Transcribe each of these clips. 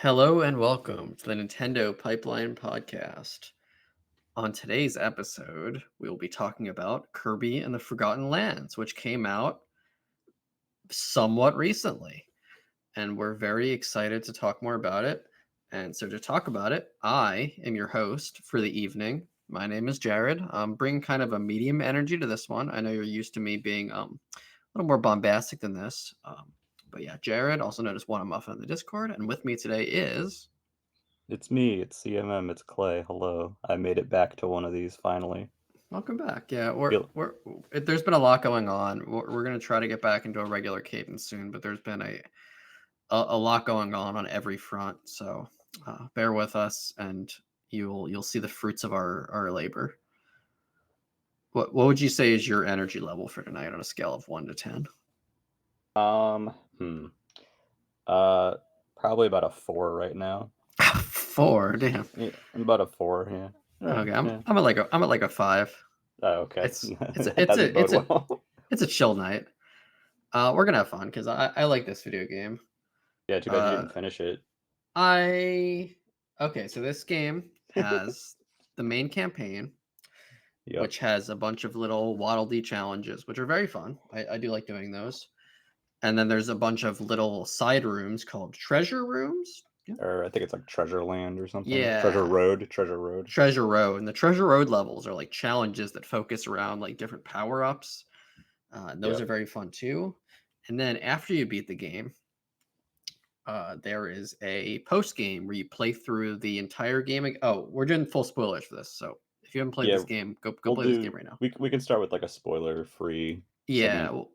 Hello and welcome to the Nintendo Pipeline Podcast. On today's episode, we will be talking about Kirby and the Forgotten Lands, which came out somewhat recently. And we're very excited to talk more about it. And so, to talk about it, I am your host for the evening. My name is Jared. I'm bringing kind of a medium energy to this one. I know you're used to me being a little more bombastic than this. But yeah, Jared, also known as One Muffin in the Discord. And with me today is. It's me, it's CMM, it's Clay. Hello. I made it back to one of these finally. Welcome back. Yeah, we're Feel we're there's been a lot going on. We're gonna try to get back into a regular cadence soon, but there's been a lot going on every front. So bear with us, and you'll see the fruits of our labor. What would you say is your energy level for tonight on a scale of 1 to 10? um hmm. Uh Probably about a 4 right now. 4, damn. Yeah, I'm about a 4, yeah. Yeah, Okay, I'm yeah. I'm at like a 5. Oh, okay. It's a That it's doesn't a bode it's a well. it's a chill night. We're gonna have fun because I like this video game. Yeah, too bad you Uh, didn't finish it. I Okay, so this game has the main campaign, Yep. which has a bunch of little Waddle Dee challenges, which are very fun. I do like doing those. And then there's a bunch of little side rooms called treasure rooms. Yeah. Or I think it's like Treasure Land or something. Yeah, Treasure Road. Treasure Road. And the Treasure Road levels are like challenges that focus around like different power ups. And those Yep. are very fun too. And then after you beat the game, there is a post game where you play through the entire game. Oh, we're doing full spoilers for this, so if you haven't played Yeah, this game, go we'll play this game do right now. we can start with like a spoiler-free Yeah, segment.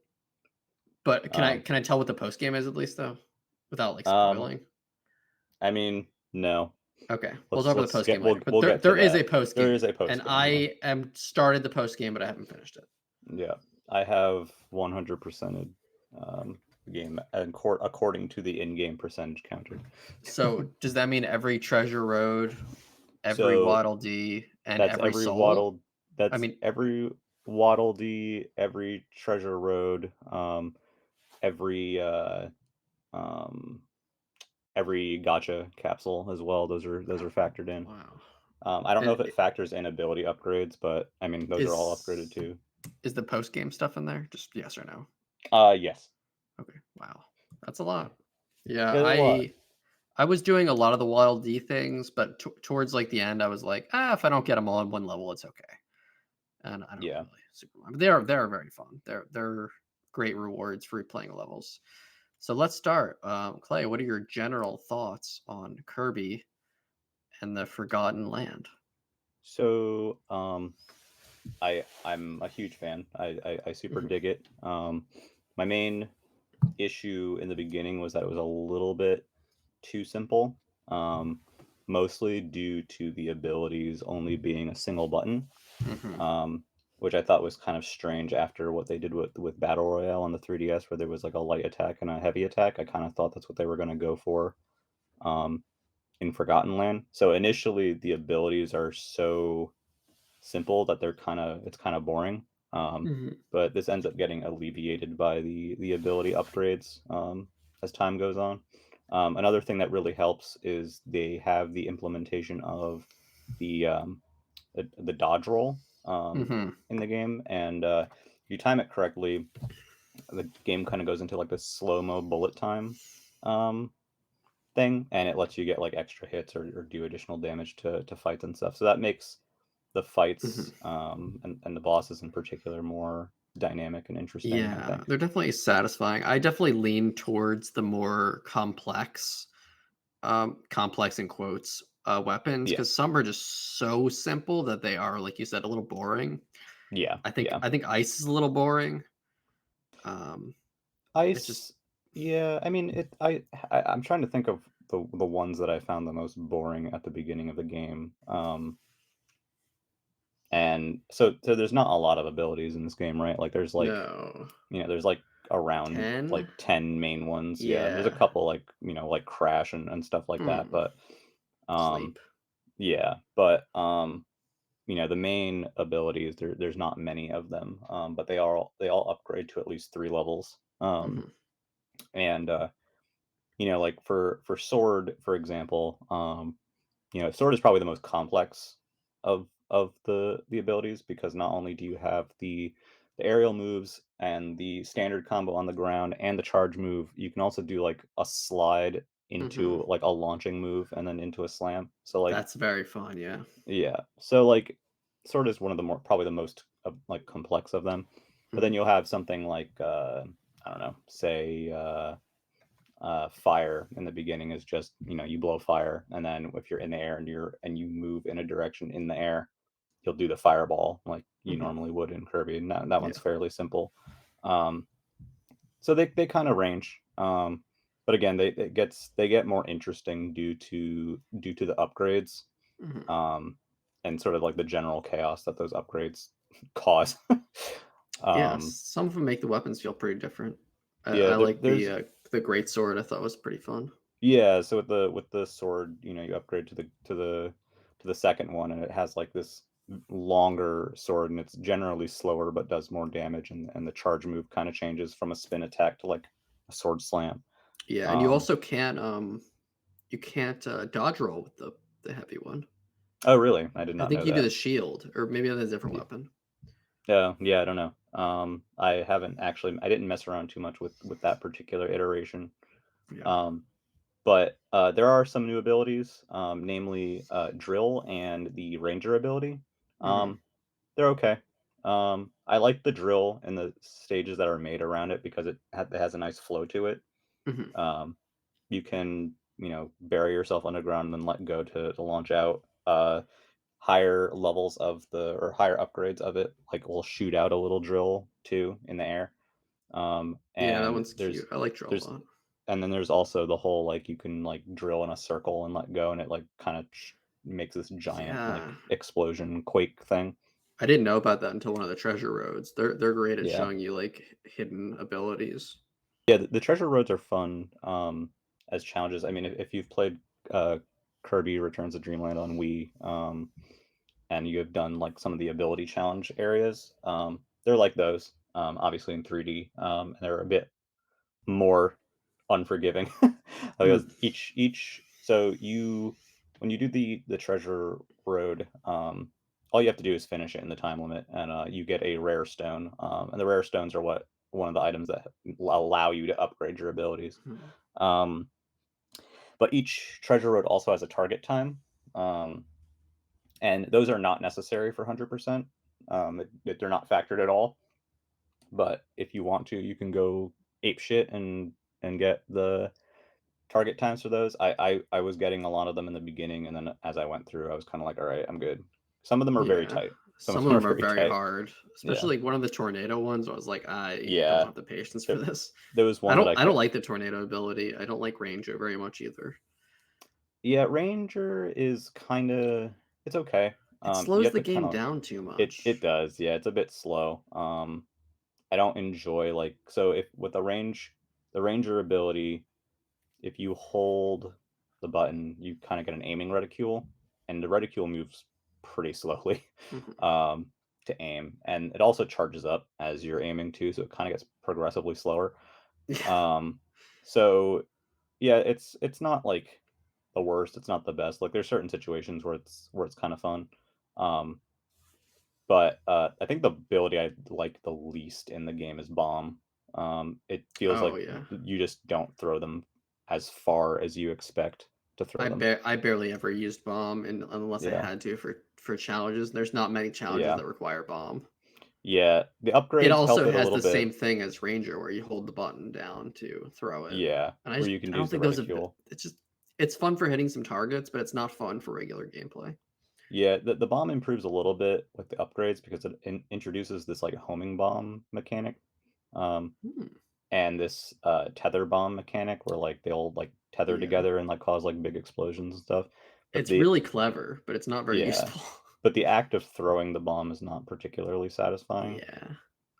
but can I Um can I tell what the post game is at least though, without like um spoiling? I mean, no. Okay, we'll talk Let's about the let's post game get later. But we'll there get to there is a that. post There game, is a and post game, yeah. I am started the post game, but I haven't finished it. Yeah, I have 100%ed game according to the in-game percentage counter. So does that mean every treasure road, every So Waddle Dee, and that's every every soul? waddle. I That's mean, every Waddle Dee, every Treasure Road, every um, every Gotcha capsule as well. Those are factored in. wow. I don't know And if it factors in ability upgrades, but I mean those are all upgraded is too. is the post game stuff in there? Just yes or no? Yes. Okay. Wow. That's a lot. Yeah, Yeah, there's a lot. I was doing a lot of the Wild D things, but towards like the end, I was like, if I don't get them all in one level, it's okay. And I don't Yeah. really super mind. But they are very fun. They're great rewards for replaying levels. So let's start. Clay, what are your general thoughts on Kirby and the Forgotten Land? So, I'm a huge fan. I super Mhm. dig it. My main issue in the beginning was that it was a little bit too simple, mostly due to the abilities only being a single button, Mhm. um, which I thought was kind of strange after what they did with Battle Royale on the 3DS, where there was like a light attack and a heavy attack. I kind of thought that's what they were going to go for. Um, in Forgotten Land. So initially, the abilities are so simple that it's kind of boring. Mhm. But this ends up getting alleviated by the ability upgrades as time goes on. Another thing that really helps is they have the implementation of the the dodge roll Mhm. in the game, and if you time it correctly, the game kind of goes into like this slow mo bullet time um, thing, and it lets you get like extra hits or do additional damage to fights and stuff. So that makes the Mhm. fights and the bosses in particular more dynamic and interesting, I Yeah, think. they're definitely satisfying. I definitely lean towards the more complex in quotes, weapons Yeah, because some are just so simple that they are, like you said, a little boring. yeah, I think yeah. I think ice is a little boring. Um, it's just Ice, yeah. I mean, I'm trying to think of the ones that I found the most boring at the beginning of the game. And so there's not a lot of abilities in this game, right? Like there's like no there's like around 10. like 10 main ones. Yeah, and there's a Yeah. couple like like Crash and stuff like that. Hmm. But um Sleep. yeah, but the main abilities there's not many of them. But they all upgrade to at least 3 levels. Hmm. And like for sword, for example, sword is probably the most complex of the abilities because not only do you have the aerial moves and the standard combo on the ground and the charge move, you can also do like a slide Mhm. into like a launching move and then into a slam. So like That's very fun, yeah. yeah, so like sword is one of the more probably the most like complex of them. But then Mhm. you'll have something like I don't know, say fire in the beginning is just you blow fire, and then if you're in the air and you move in a direction in the air, you'll do the fireball like you Mhm. normally would in Kirby, and that one's Yeah. fairly simple. um so they kind of range, but again they get more interesting due to the upgrades, Mhm. um and sort of like the general chaos that those upgrades cause. Yeah, um some of them make the weapons feel pretty different. I yeah, like there's the great sword, I thought was pretty fun. Yeah, so with the sword, you upgrade to the second one, and it has like this longer sword, and it's generally slower but does more damage, and the charge move kind of changes from a spin attack to like a sword slam. Yeah, and Um, you can't, dodge roll with the heavy one. oh really? I did I not think know you do that. the shield, or maybe that's a different Y- weapon. Yeah, yeah, I don't know. I didn't mess around too much with that particular iteration. Yeah. Um, but there are some new abilities, namely drill and the ranger ability. Mhm. Um, They're okay. I like the drill and the stages that are made around it because it has a nice flow to it. Mhm. Um, you can, bury yourself underground and then let go to launch out. Higher levels of the or higher upgrades of it, like will shoot out a little drill too in the air. Yeah, that And one's cute. I like drill a there's lot. and then there's also the whole like you can like drill in a circle and let go, and it like kind of makes this giant Yeah. like explosion quake thing. I didn't know about that until one of the treasure roads. They're great at Yeah. showing you, like, hidden abilities. Yeah, the treasure roads are fun, as challenges. I mean, if you've played, uh, Kirby Returns to Dreamland on Wii, and you have done, like, some of the ability challenge areas, they're like those, obviously in 3D, and they're a bit more unforgiving because Mhm. each so you when you do the treasure road, all you have to do is finish it in the time limit, and you get a rare stone, and the rare stones are what one of the items that allow you to upgrade your abilities. Mhm. um, but each treasure road also has a target time, um, and those are not necessary for 100%. They're not factored at all, but if you want to, you can go ape shit and get the target times for those. I was getting a lot of them in the beginning, and then as I went through, I was kinda like, "Alright, I'm good." Some of them are very Yeah. tight. Some of Some of them are them are very very tight. hard, Yeah. especially, like, one of the tornado ones, I was like, "I don't Yeah. have the patience for There this." there was one that I I don't kept. like the tornado ability. I don't like Ranger very much either. Yeah, Ranger is kinda it's okay. It You slows have the to game kinda down too it much. does, yeah, it's a bit slow. I don't enjoy, like so if with the Ranger ability, if you hold the button, you kinda get an aiming reticule, and the reticule moves pretty slowly, Mhm. um, to aim, and it also charges up as you're aiming too, so it kinda gets progressively slower. Yeah. Um, so, yeah, it's not, like, the worst, it's not the best, like, there's certain situations where it's kinda fun, um, but, I think the ability I like the least in the game is bomb. It feels Oh, like yeah. you just don't throw them as far as you expect to throw them. I barely ever used bomb and unless I Yeah, had to for challenges. There's not many challenges yeah, that require bomb. yeah. The It upgrades help also it a has little the bit. same thing as Ranger where you hold the button down to throw it. Yeah, And where you can I don't use the think those have reticule. it's just it's fun for hitting some targets, but it's not fun for regular gameplay. Yeah, the bomb improves a little bit with the upgrades because it introduces this like homing bomb mechanic, um, Hmm. and this tether bomb mechanic where like they'll like tether Yeah. together and like cause like big explosions and stuff. But It's the really clever, but it's not very Yeah, useful. but the act of throwing the bomb is not particularly satisfying. Yeah.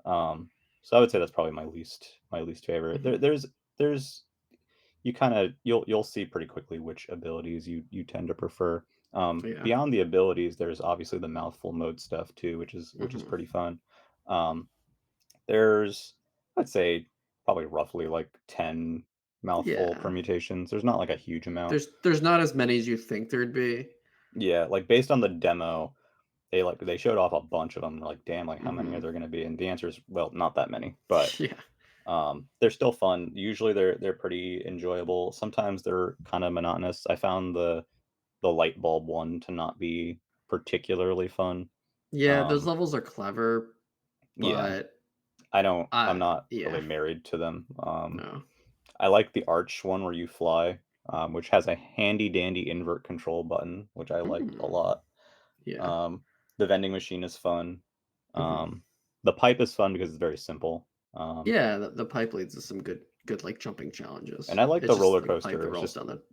Um, so I would say that's probably my least favorite. Mhm. There's you'll see pretty quickly which abilities you tend to prefer. Yeah. Beyond the abilities, there's obviously the mouthful mode stuff too, which is Mhm. pretty fun. Um, there's I'd say probably roughly like 10 mouthful Yeah. permutations. There's not like a huge amount. There's not as many as you think there'd be. Yeah, like based on the demo, they showed off a bunch of them. Like, damn, like how many are Mhm. there going to be? And the answer is, well, not that many, but Yeah. they're still fun. Usually they're pretty enjoyable. Sometimes they're kind of monotonous. I found the light bulb one to not be particularly fun. Yeah, those Um, levels are clever, yeah, but I'm not really yeah. married to them. No. I like the arch one where you fly, which has a handy dandy invert control button, which I liked a Mm. lot. Yeah. Um, the vending machine is fun. Mhm. The pipe is fun because it's very simple. Yeah, the pipe leads to some good, like, jumping And challenges. I like It's the just roller like a pipe that coaster. It's rolls just down the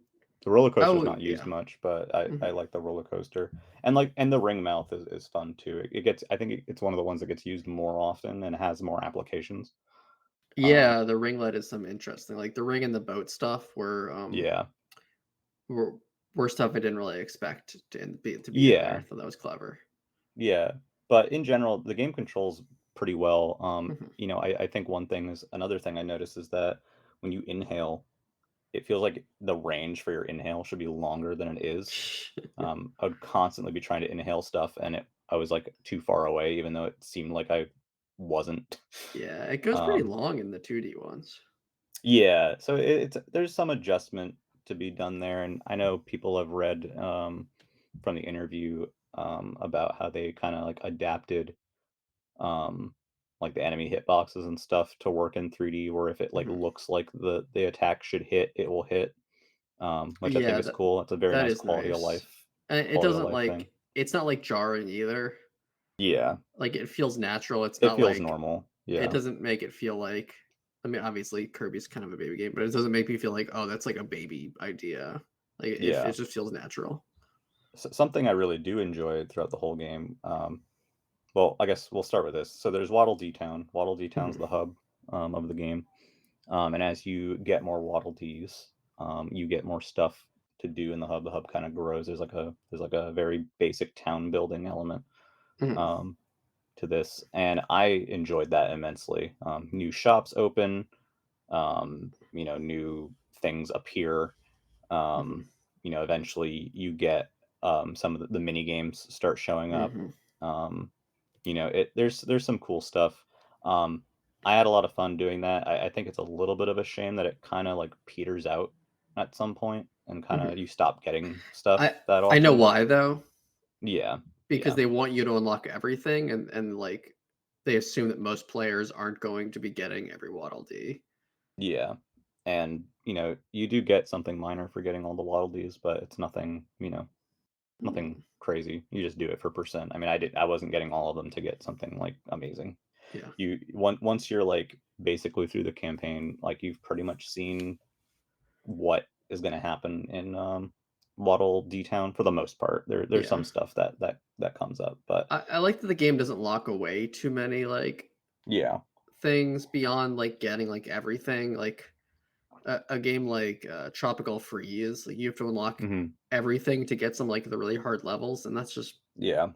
the roller coaster is Oh, not used yeah. much, but I Mhm. like the roller coaster. And the ring mouth is fun too. It gets I think it's one of the ones that gets used more often and has more applications. Um, Yeah, the ringlet is some interesting like, the ring and the boat stuff yeah. were were stuff I didn't really expect to be in there. I Yeah. thought that was clever. Yeah. But in general, the game controls pretty well. Mhm. I think another thing I noticed is that when you inhale, it feels like the range for your inhale should be longer than it is. I would constantly be trying to inhale stuff, and I was like too far away, even though it seemed like I wasn't. Yeah, it goes pretty Um, long in the 2D ones. yeah, so it's there's some adjustment to be done there, and I know people have read from the interview about how they kind of like adapted um, like the enemy hitboxes and stuff to work in 3D, where if it like Mhm. looks like the attack should hit, it will hit, which I think Yeah, is cool. It's a very that nice is nice. And it quality of doesn't, life thing. like it's not, like, jarring either. Yeah, Like, it feels natural, it's it not feels like normal. it Yeah, doesn't make it feel like I mean, obviously, Kirby's kind of a baby game, but it doesn't make me feel like, "Oh, that's, like, a baby idea." Like, it yeah. just feels natural. Something I really do enjoy throughout the whole game. Well, I guess we'll start with this. So there's Waddle Dee Town. Waddle Dee Town's Mhm. the hub of the game. And as you get more Waddle Dees, you get more stuff to do in the hub. The hub kind of grows. There's like a very basic town building element Mhm. um, to this, and I enjoyed that immensely. New shops open, new things appear. Mhm. Um, eventually you get some of the mini games start showing up. Mhm. Um, there's some cool stuff. Um, I had a lot of fun doing that. I think it's a little bit of a shame that it kind of like peters out at some point and kind of Mhm. you stop getting stuff I that I know often. why, though, Yeah, because yeah, they want you to unlock everything like, they assume that most players aren't going to be getting every Waddle Dee. yeah. And you do get something minor for getting all the Waddle Dees, but it's nothing, nothing Mhm. crazy. You just do it for percent. I mean, I wasn't getting all of them to get something like amazing. Yeah. Once you're like basically through the campaign, like you've pretty much seen what is going to happen in Waddle D Town for the most part. There's Yeah. some stuff that comes up, but I like that the game doesn't lock away too many, like, yeah, things beyond, like, getting, like, everything, like, a game like, Tropical Freeze, like, you have to unlock hmm, everything to get some, like, the really hard levels, and that's just yeah,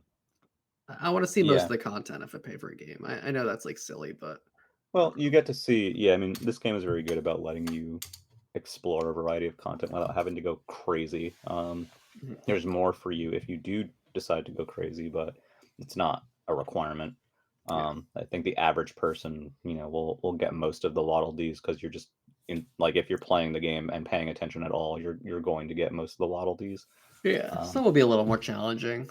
I wanna see most of yeah. the content if I pay for a game. I know that's, like, silly, but I Well, don't you know. get to see. Yeah, I mean, this game is very good about letting you explore a variety of content without having to go crazy. Mhm. There's more for you if you do decide to go crazy, but it's not a requirement. Yeah. I think the average person, will get most of the Waddle Dees because you're just in like if you're playing the game and paying attention at all, you're going to get most of the Waddle Dees. Yeah, some Um, will be a little more challenging,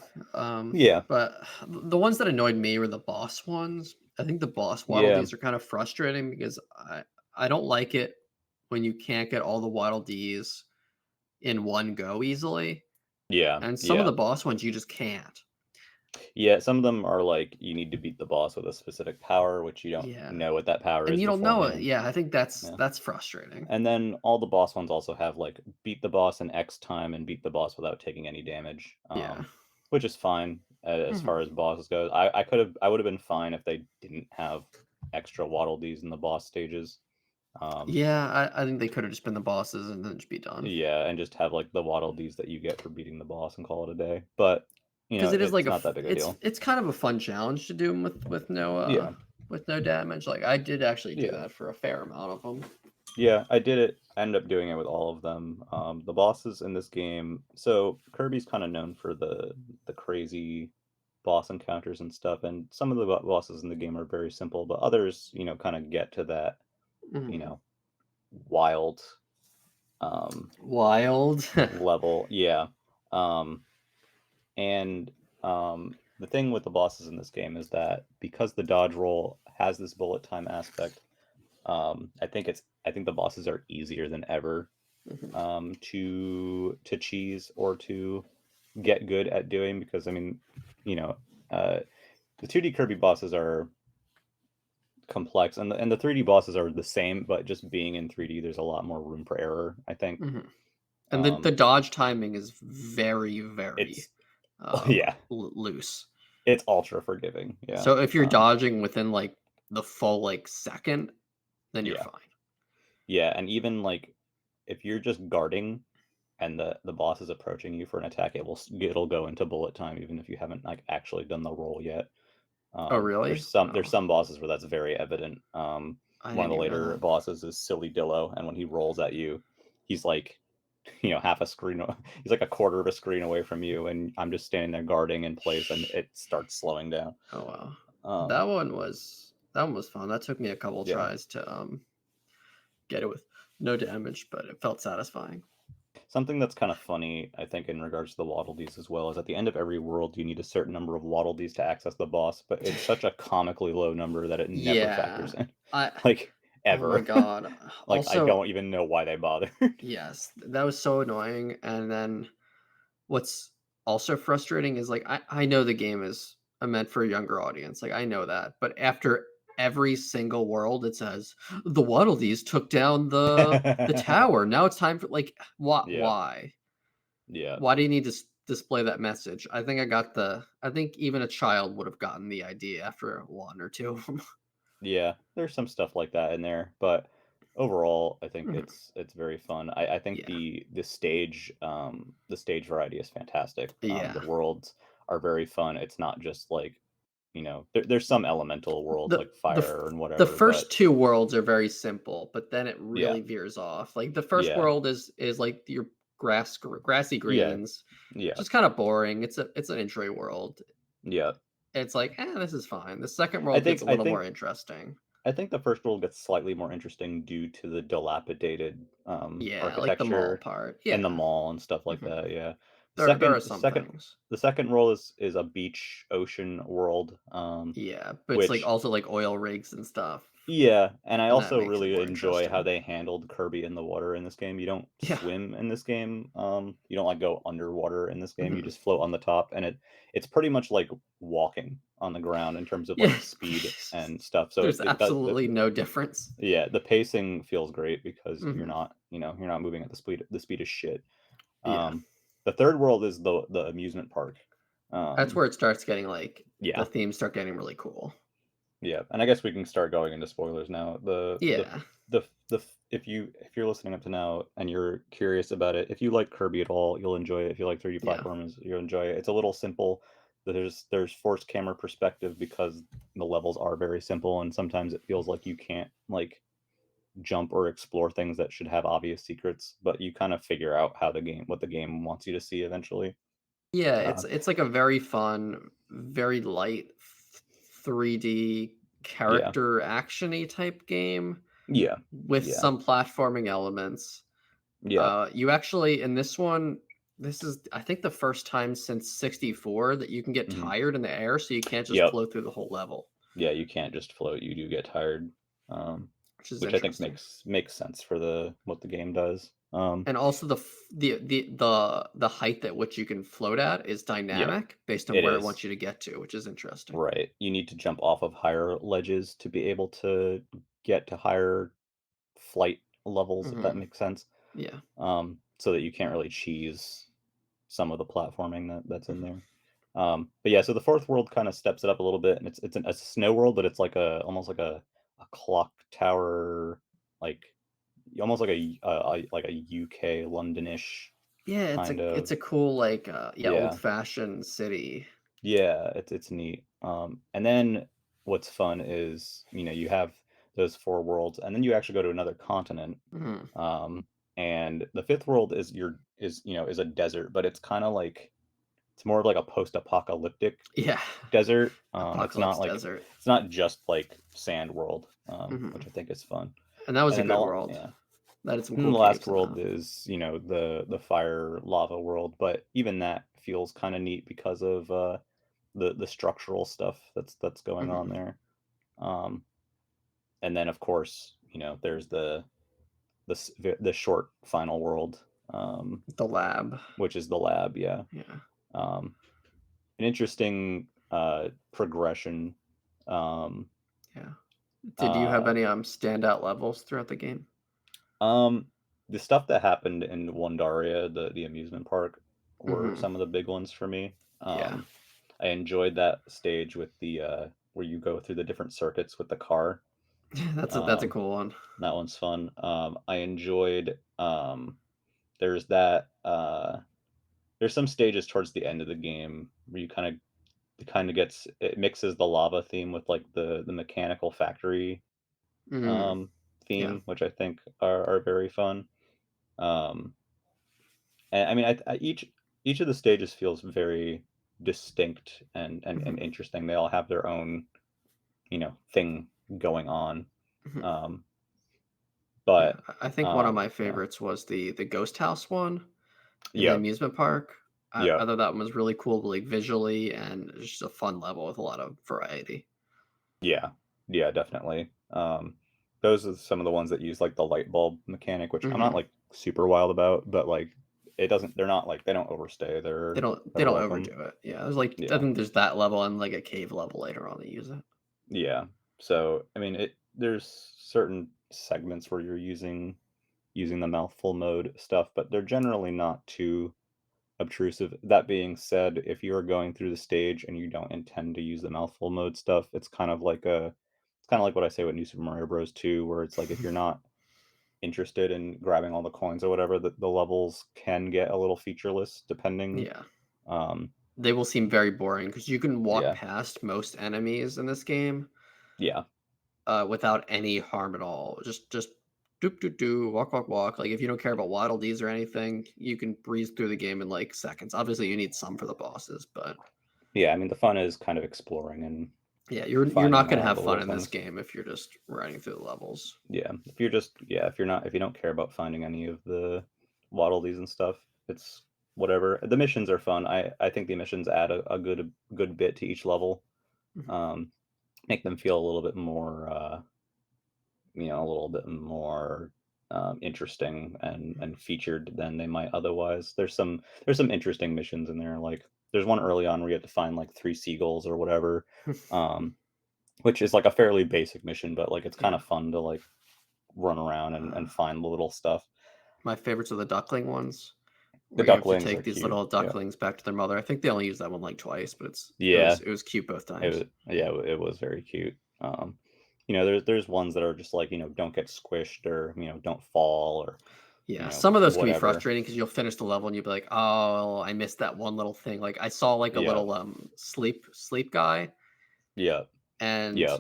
yeah, but the ones that annoyed me were the boss ones. I think the boss Waddle yeah, Dees are kind of frustrating because I don't like it when you can't get all the Waddle Dees in one go easily, yeah, and some of the yeah, boss ones you just can't. yeah. Some of them are like you need to beat the boss with a specific power, which you don't Yeah, know what that power and is you don't know it. beforehand. Yeah, I think that's Yeah. that's frustrating. And then all the boss ones also have like beat the boss in X time and beat the boss without taking any damage, Yeah. which is fine as Mhm. far as bosses goes. I would have been fine if they didn't have extra Waddle Dees in the boss stages. Um, Yeah, I think they could have just been the bosses and then just be done. yeah, and just have like the Waddle Dees that you get for beating the boss and call it a day. But Because it is like it's not that big a deal. it's kind of a fun challenge to do 'em Yeah, with no damage. Like I did actually do yeah. that for a fair amount of them. Yeah, I did it. I ended up doing it with all of them. The bosses in this game. So Kirby's kind of known for the crazy boss encounters and stuff, and some of the bosses in the game are very simple, but others, kind of get to that, you Mhm. know, wild um Wild. level. Yeah. Um and the thing with the bosses in this game is that because the dodge roll has this bullet time aspect, I think the bosses are easier than ever Mhm, to cheese or to get good at doing because I mean, you know, uh, the 2D Kirby bosses are complex and the 3D bosses are the same, but just being in 3D, there's a lot more room for error, I think. mhm. And the Um, dodge timing is very, very, it's yeah, loose. it's ultra forgiving. Yeah. So if you're dodging within, like, the full, like, second, then you're Yeah. fine. Yeah, and even like if you're just guarding and the boss is approaching you for an attack, it'll go into bullet time even if you haven't like actually done the roll yet. Oh, There's really? there's Oh, some bosses where that's very evident. I One of didn't the even know later that. bosses is Silly Dillo, and when he rolls at you, he's like, half a screen. He's like a quarter of a screen away from you, and I'm just standing there guarding in place, and Sh it starts slowing down. Oh, wow. Um, That one was fun. That took me a couple yeah. tries to, get it with no damage, but it felt satisfying. Something that's kind of funny, I think, in regards to the Waddle Dees as well, is at the end of every world, you need a certain number of Waddle Dees to access the boss, but it's such a comically low number that it never factors Yeah. in. I Like, Oh my ever. god. Like, I Also, don't even know why they bothered. yes, that was so annoying, and then what's also frustrating is, like, I know the game is, meant for a younger audience, like, I know that, but after every single world, it says, "The Waddle Dees took down the tower, now it's time for," like, Yeah, why? yeah. Why do you need to display that message? I think even a child would have gotten the idea after 1 or 2 of them. Yeah, there's some stuff like that in there, but overall, I think Mhm. it's very fun. I think Yeah. the stage variety is fantastic. The Yeah. worlds are very fun. It's not just like, there's some elemental worlds The like the f fire and the whatever, but first 2 worlds are very simple, but then it yeah, really veers off. Like, the first yeah, world is like your grassy yeah, greens, yeah, just kinda boring. It's an entry world. yeah. It's like, this is fine." The second I world gets think a I little more think interesting. I think the first world gets slightly more interesting due to the dilapidated, Yeah, like the mall architecture part. and the Yeah. mall and stuff like Mhm. that, yeah. The There second are the some second things. the second world is a beach ocean world, Yeah, but it's, like, which also, like, oil rigs and stuff, yeah, and I and that also makes it really more enjoy how interesting. they handled Kirby in the water in this game. You don't Yeah. swim in this game, you don't, like, go underwater in this game, you Mhm. just float on the top, and it's pretty much like walking on the ground in terms of, Yeah. like, speed and stuff, so There's it does absolutely no difference. yeah, the pacing feels great because Mhm. you're not moving at the speed of shit. Yeah. Um, the 3rd world is the amusement park. That's Um, where it starts getting, like the yeah, themes start getting really cool. yeah, and I guess we can start going into spoilers now. Yeah. If you're listening up to now and you're curious about it, if you like Kirby at all, you'll enjoy it. If you like 3D Yeah. platformers, you'll enjoy it. It's a little simple. There's forced camera perspective because the levels are very simple, and sometimes it feels like you can't like jump or explore things that should have obvious secrets, but you kind of figure out what the game wants you to see eventually. Yeah, Uh, it's like a very fun, very light 3D yeah, character actiony type game yeah, with yeah, some platforming elements. yeah. You actually in this one, this is I think the first time since 64 that you can get Hmm. tired in the air, so you can't just Yep. float through the whole level, Yeah, you can't just float. You do get tired, um, which is which I think interesting. makes sense for the what the game does. And also the height at which you can float at is Yep, dynamic based on it where it is. wants you to get to, which is interesting. Right. You need to jump off of higher ledges to be able to get to higher flight levels, if that Mhm. makes sense. Yeah. So that you can't really cheese some of the platforming that's in Mhm. there. But yeah, so the fourth world kind of steps it up a little bit, and it's a snow world, but it's like almost like a clock tower, like almost like like a UK Londonish Yeah, kind it's of a cool, like, yeah, yeah. old-fashioned city. Yeah, it's neat. And then what's fun is, you have those 4 worlds, and then you actually go to another continent. Mhm. Um, and the 5th world is is a desert, but it's kinda like it's more of like a post-apocalyptic Yeah. desert. Apocalypse Desert. It's not just like sand world, which Mhm. I think is fun. And that was And a then good world. yeah. That had some And cool the last caves in world that. is, the fire lava world, but even that feels kind of neat because of the structural stuff that's going on Mhm. there. Um, and then of course, there's the short final world, The lab. which is the lab. Yeah. Yeah. Um, an interesting progression. Um, Yeah. Did you have uh, any, standout levels throughout the game? um, the stuff that happened in Wondaria, the amusement park, were Mhm. some of the big ones for me. Yeah. I enjoyed that stage with the where you go through the different circuits with the car. That's a Um, cool one. that one's fun. I enjoyed there's that there's some stages towards the end of the game where you kind of gets it mixes the lava theme with like the mechanical factory Mm. um Yeah. theme, which I think are very fun. Um and I mean each of the stages feels very distinct and Mhm. interesting. They all have their own, thing going on. Mhm. Um, Yeah. but I think one of my yeah. favorites was the ghost house one in the Yep. amusement park. I Yep. thought that one was really cool, like, visually, and it's just a fun level with a lot of variety. Yeah. Yeah, definitely. Those are some of the ones that use like the light bulb mechanic, which I'm not Mhm. like super wild about, but like they're not like they don't overstay. They They're don't welcome. overdo it. Yeah, there's, like, I Yeah. think there's that level and, like, a cave level later on that use it. Yeah. So I mean there's certain segments where you're using the mouthful mode stuff, but they're generally not too obtrusive. That being said, if you're going through the stage and you don't intend to use the mouthful mode stuff, it's kind of like what I say with New Super Mario Bros. 2, where it's like if you're not interested in grabbing all the coins or whatever, the levels can get a little featureless depending. Yeah. Um, They will seem very boring because you can walk yeah, past most enemies in this game, yeah, without any harm at all. Just doop doop doo, walk walk walk. Like if you don't care about waddle dees or anything, you can breeze through the game in like seconds. Obviously, you need some for the bosses, but yeah. I mean, the fun is kind of exploring and yeah, you're not finding gonna all have the fun little in this things. game if you're just riding through the levels. Yeah, if you don't care about finding any of the waddle dees and stuff, it's whatever. The missions are fun. I think the missions add a good bit to each level. Mhm. Um, make them feel a little bit more a little bit more interesting and featured than they might otherwise. There's some interesting missions in there. Like there's one early on where you have to find like 3 seagulls or whatever, um, which is like a fairly basic mission, but like it's kind Yeah. of fun to like run around Uh, and find the little stuff. my favorites are the duckling ones, The where you have to ducklings are take these cute. little Yeah, ducklings back to their mother. I think they only used that one like twice, but yeah, it was cute both it times. was, yeah, it was very cute. There's ones that are just like don't get squished or don't fall or Yeah, some of those can be whatever. frustrating because 'cause you'll finish the level and you'll be like, "Oh, I missed that one little thing." Like, I saw, like, a Yeah, little, sleep guy, yeah, and yeah.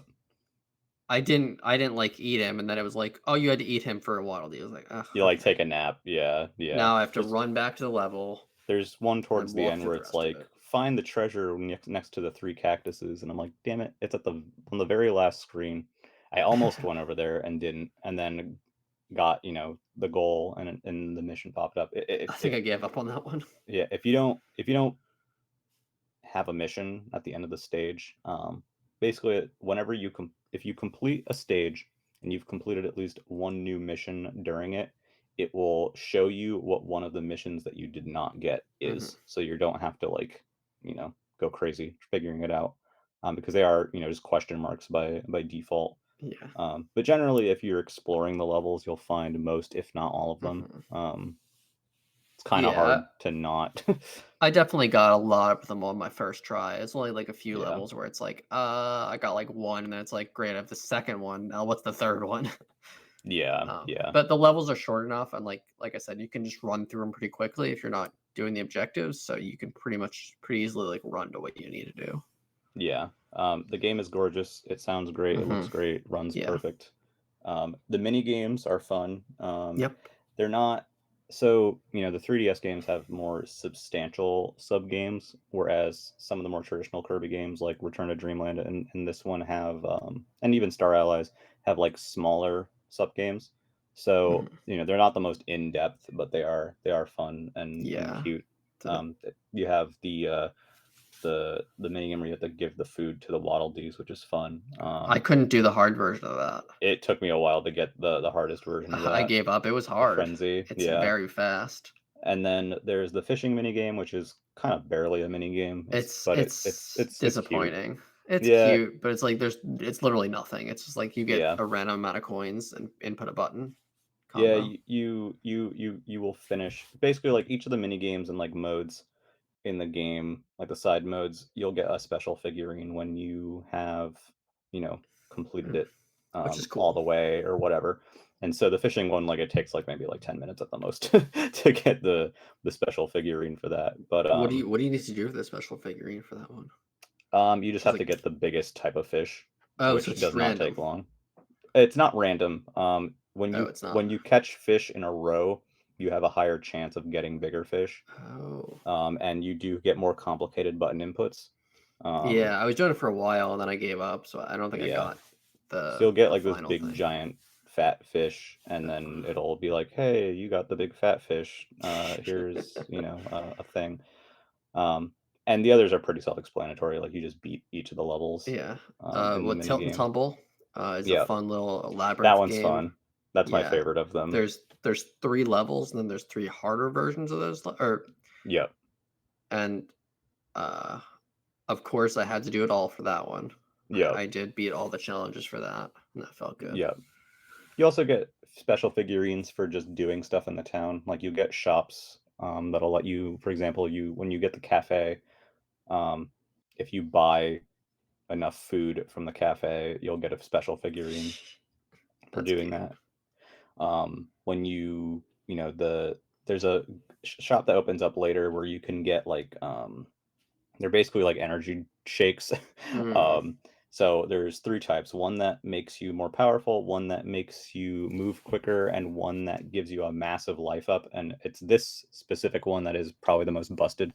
I didn't, like, eat him, and then it was like, "Oh, you had to eat him for a while." I was like, "Ugh, You, like, okay." take a nap, yeah, yeah. Now I have to run back to the level There's one and then towards the walk end through where the it's rest of like, it. "Find the treasure next to the 3 cactuses," and I'm like, "Damn it, it's on the very last screen." I almost went over there and didn't, and then got, the goal and the mission popped up. I think I gave up on that one. Yeah, if you don't have a mission at the end of the stage. Basically, if you complete a stage and you've completed at least one new mission during it, it will show you what one of the missions that you did not get Mhm. is. So you don't have to like, go crazy figuring it out, because they are, just question marks by default. Yeah. But generally, if you're exploring the levels, you'll find most, if not all of them. Mhm. It's kind of Yeah. hard to not. I definitely got a lot of them on my first try. It's only like a few Yeah, levels where it's like, I got like one, and then it's like, great, I have the second one. Now what's the third one? yeah, yeah. But the levels are short enough, and like I said, you can just run through them pretty quickly if you're not doing the objectives. So you can pretty easily like run to what you need to do. Yeah. The game is gorgeous. It sounds great. It looks Hmm. great. Runs Yeah, perfect. The mini games are fun. Yep. They're not so the 3DS games have more substantial sub games, whereas some of the more traditional Kirby games like Return to Dreamland and this one have and even Star Allies have like smaller sub games. So Mhm. they're not the most in depth, but they are fun and Yeah. cute. The You have the mini game where you have to give the food to the Waddle Dees, which is fun. I couldn't do the hard version of that. It took me a while to get the hardest version of I that, gave up. It was the hard. frenzy, It's yeah. very fast. And then there's the fishing mini game, which is kind of barely a mini game. It's It's but it, it's it's it's it's cute. disappointing. It's Yeah, cute, but it's like it's literally nothing. It's just like you get yeah, a random amount of coins and input a button yeah. combo. You will finish basically like each of the mini games and like modes in the game, like the side modes. You'll get a special figurine when you have completed Mhm. it Which is all cool. the way or whatever. And so the fishing one, like it takes like maybe like 10 minutes at the most to get the special figurine for that. But What do you need to do for the special figurine for that one? You just Just have to like get the biggest type of fish, oh, so which it's just does not take random. long. It's not random. When Oh, you it's not. when you catch fish in a row, you have a higher chance of getting bigger fish, Oh. and you do get more complicated button inputs. Um, Yeah, I was doing it for a while and then I gave up, so I don't think I yeah, got so you'll get the like this final big thing. giant fat fish, and Uh, then it'll be like, "Hey, you got the big fat fish. Here's a thing." Um, and the others are pretty self-explanatory. Like you just beat each of the levels yeah. in the What mini Tilt and games. Tumble is a Yeah, fun little that labyrinth one's game. fun. That's my Yeah. favorite of them. There's 3 levels and then there's 3 harder versions of those or Yep, and uh of course I had to do it all for that one. yep, I did beat all the challenges for that and that felt good. yep. You also get special figurines for just doing stuff in the town. Like you get shops that'll let you, for example, you when you get the cafe, um, if you buy enough food from the cafe, you'll get a special figurine for That's doing cute. that. When there's a shop that opens up later where you can get like they're basically like energy shakes. Mm, um, so there's three types: one that makes you more powerful, one that makes you move quicker, and one that gives you a massive life up. And it's this specific one that is probably the most busted,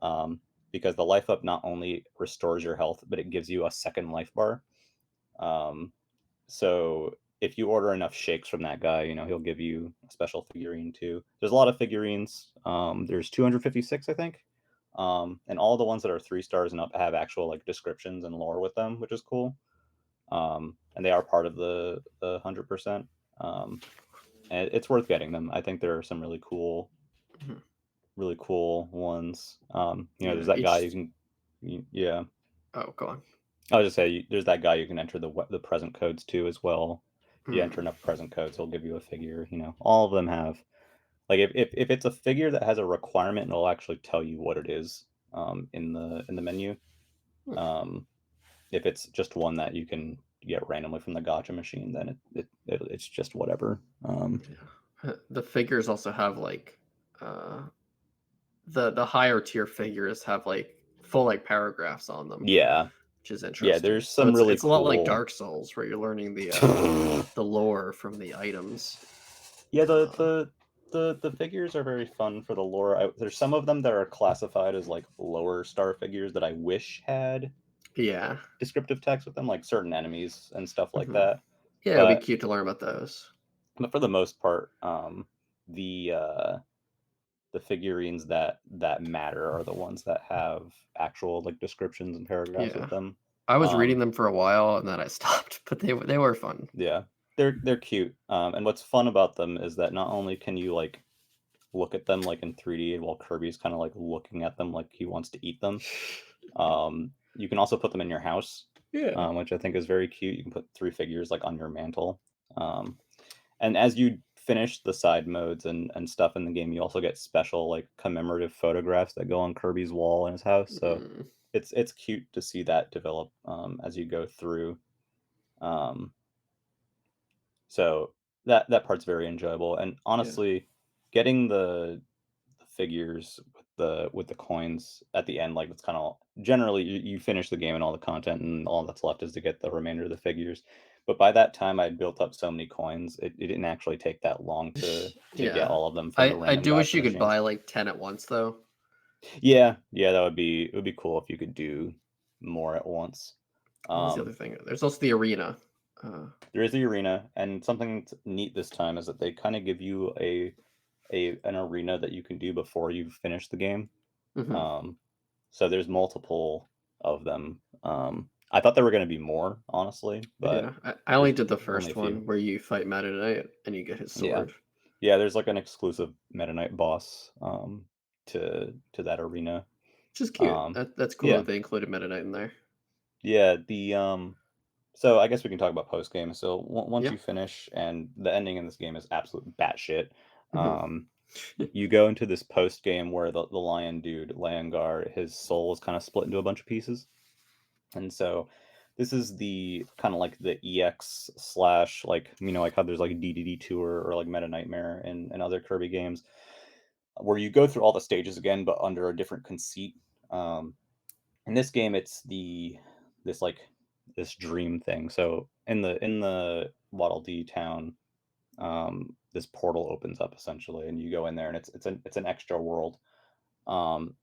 um, because the life up not only restores your health, but it gives you a second life bar. Um, so if you order enough shakes from that guy, he'll give you a special figurine too. There's a lot of figurines. There's 256, I think. And all the ones that are 3 stars and up have actual like descriptions and lore with them, which is cool. And they are part of the 100%. And it's worth getting them. I think there are some mhm. really cool ones. Yeah, There's that guy each you can, yeah. oh, go on. I'll just say there's that guy you can enter the present codes to as well. If you enter Mm, enough present codes, he'll give you a figure. All of them have like if it's a figure that has a requirement, it'll actually tell you what it is in the menu. hmm, Um, if it's just one that you can get randomly from the gotcha machine, then it's just whatever. yeah. The figures also have, like, uh the higher tier figures have, like, full, like, paragraphs on them, Yeah, which is yeah. interesting. There's So some really it's a lot like cool. Dark Souls where you're learning the lore from the items. Yeah, Uh, the figures are very fun for the lore. There's some of them that are classified as like lower star figures that I wish had yeah. descriptive text with them, like certain enemies and stuff like Mhm. that. Yeah, it'll be But cute to learn about those. for the most part, the the figurines that matter are the ones that have actual like descriptions and paragraphs with Yeah. them. I was reading Um, them for a while and then I stopped, but they were fun. yeah, they're cute. And what's fun about them is that not only can you like look at them like in 3D while Kirby's kind of like looking at them like he wants to eat them. You can also put them in your house, Yeah. which I think is very cute. You can put 3 figures like on your mantle. Um, and as you finish the side modes and stuff in the game, you also get special like commemorative photographs that go on Kirby's wall in his house. So Mm, it's cute to see that develop as you go through. Um, so that part's very enjoyable. And yeah. honestly, getting the figures with the coins at the end, like it's kind of generally you finish the game and all the content, and all that's left is to get the remainder of the figures. But by that time, I'd built up so many coins, it didn't actually take that long to get Yeah. all of them from the I random do wish gotcha you could buy machines. like 10 at once though. Yeah, yeah, that would be it would be cool if you could do more at once. What was the other Um, thing? There's also the arena. Uh, there is the arena, and something that's neat this time is that they kind of give you a an arena that you can do before you finish the game. mhm. Um, so there's multiple of them. I thought there were going to be more, honestly, but Yeah, I only there's did the only first a few. one where you fight Meta Knight and you get his Yeah, sword. yeah. There's like an exclusive Meta Knight boss to that arena. Which is cute. Um, That's cool yeah, that they included Meta Knight in there. yeah. So I guess we can talk about post game. So once Yeah. you finish, and the ending in this game is absolute batshit. Mhm. Um, you go into this post game where the lion dude, Leongar, his soul is kind of split into a bunch of pieces. And so this is the kind of like the EX slash like like how there's like DDD Tour or like Meta Nightmare and other Kirby games where you go through all the stages again but under a different conceit. Um, in this game, it's this like this dream thing. So in the Waddle Dee town, this portal opens up essentially, and you go in there, and it's an extra world.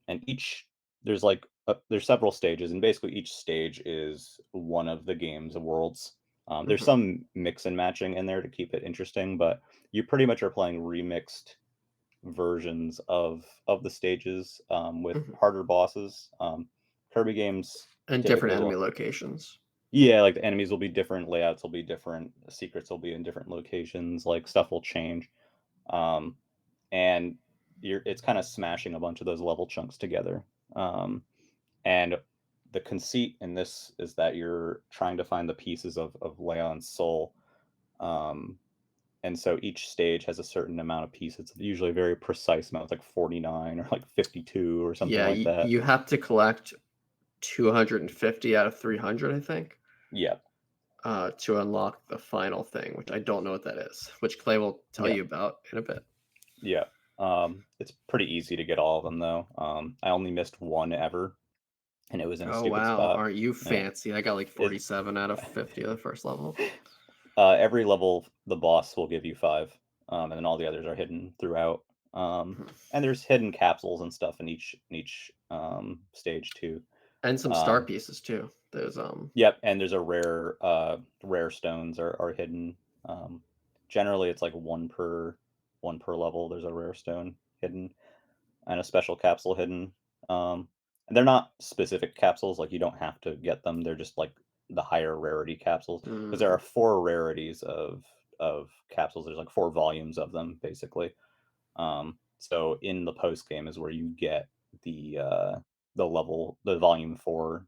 And each there's like there's several stages, and basically each stage is one of the game's worlds. There's Mhm. some mix and matching in there to keep it interesting, but you pretty much are playing remixed versions of the stages with Mhm. harder bosses. Kirby games And different typically enemy will, locations. yeah, like the enemies will be different, layouts will be different, secrets will be in different locations, like stuff will change. Um, and it's kind of smashing a bunch of those level chunks together. Um, and the conceit in this is that you're trying to find the pieces of Leon's soul. Um, and so each stage has a certain amount of pieces. It's usually a very precise amount, it's like 49 or like 52 or something Yeah, like that. you have to collect 250 out of 300, I think, Yeah, to unlock the final thing, which I don't know what that is, which Clay will tell yeah, you about in a bit. yeah. It's pretty easy to get all of them though. I only missed one ever, and it was in a Oh stupid wow, spot. aren't you Yeah, fancy? I got like it 47 out of 50 of the first level. every level the boss will give you five, and then all the others are hidden throughout. Mhm. And there's hidden capsules and stuff in each stage too. And some star Um, pieces too. There's Yep, and there's a rare stones are hidden. Um, Generally, it's like one per level. There's a rare stone hidden and a special capsule hidden. And they're not specific capsules, like you don't have to get them. They're just like the higher rarity capsules because there are mm, four rarities of capsules. There's like four volumes of them basically. So in the post game is where you get the volume four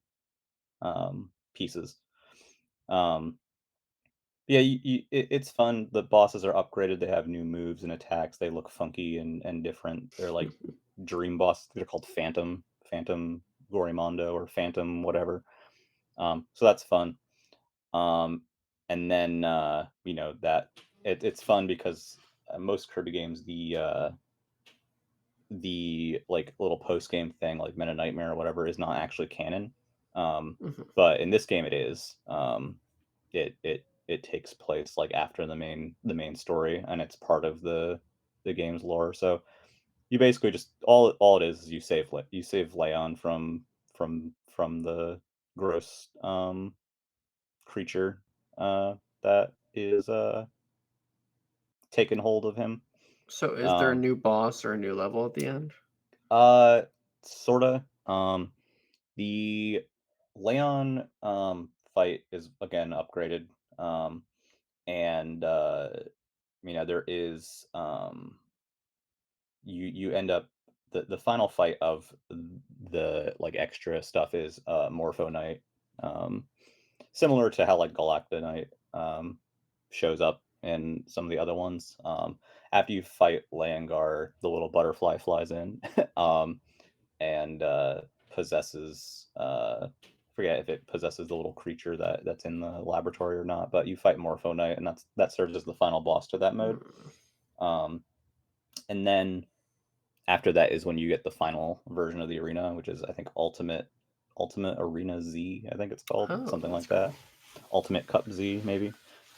pieces. Um, yeah, it's fun. The bosses are upgraded. They have new moves and attacks. They look funky and different. They're like dream bosses. They're called Phantom Gorimondo or Phantom whatever. So that's fun. Um, and then that it's fun because most Kirby games the like little post game thing like Meta Nightmare or whatever is not actually canon. Um, mhm. but in this game it is. It takes place like after the main story, and it's part of the game's lore. So you basically just all it is you save Leon from the gross creature that is taken hold of him. So is there a Um, new boss or a new level at the end? uh, sorta. The Leon fight is again upgraded, and there is you end up the final fight of the like extra stuff is Morpho Knight, um, similar to how like Galacta Knight shows up in some of the other ones. After you fight Leongar, the little butterfly flies in. And possesses forget if it possesses the little creature that's in the laboratory or not, but you fight Morpho Knight, and that serves as the final boss to that mode. Hmm. Um, and then after that is when you get the final version of the arena, which is I think Ultimate Arena Z, I think it's called Oh, something that's like cool. that. Ultimate Cup Z maybe,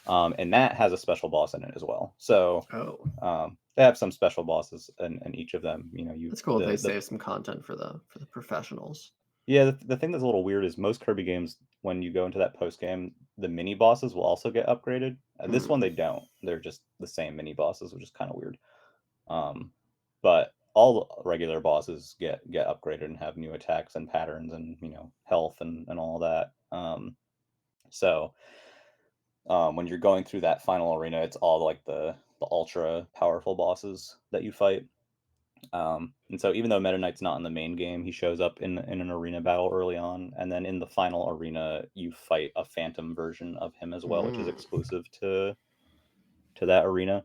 and that has a special boss in it as well. So Oh, they have some special bosses in each of them. You know, you that's cool. They the save some content for the professionals. yeah, the thing that's a little weird is most Kirby games, when you go into that post game, the mini bosses will also get upgraded. This one Hmm. they don't. They're just the same mini bosses, which is kind of weird. Um, but all the regular bosses get upgraded and have new attacks and patterns and health and all that. So when you're going through that final arena, it's all like the ultra powerful bosses that you fight. And so even though Meta Knight's not in the main game, he shows up in an arena battle early on, and then in the final arena, you fight a phantom version of him as well, which is Mm. exclusive to that arena.